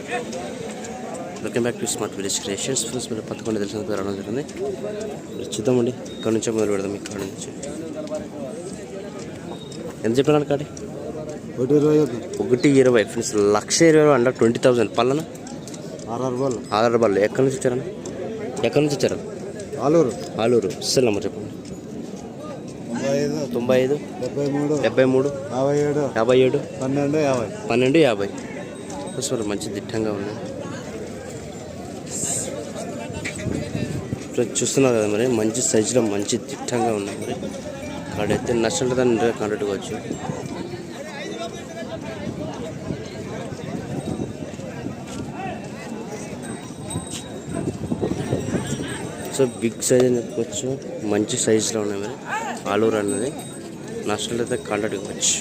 Welcome back to smart village creations. Friends మీరు 11 తెలిసిన రావడం జరిగింది. చూద్దామండి, ఇక్కడ నుంచే మొదలు పెడదాం. ఇక్కడ నుంచి ఎంత చెప్పినాను కాడి? 120 ఫ్రెండ్స్, 1,20,000 అండర్ 20,000 పల్లన ఆధార్ బాల్. ఎక్కడి నుంచి వచ్చారన్న? ఎక్కడి నుంచి వచ్చారు? ఆలూరు. సెల్ నెంబర్ చెప్పండి. 95 73 57 12 50. ఫ్రెండ్స్ మంచి దిట్టంగా ఉంది. చూస్తున్నారు కదా మరి, మంచి సైజులో మంచి దిట్టంగా ఉన్నాయి. మరి కాడైతే నష్టం దాన్ని కాంటాక్ట్ కావచ్చు. సో బిగ్ సైజ్ అని చెప్పుకోవచ్చు, మంచి సైజులో ఉన్నాయి. మరి ఆలూరు అన్నది నష్టం అయితే కాంటాక్ట్ కావచ్చు.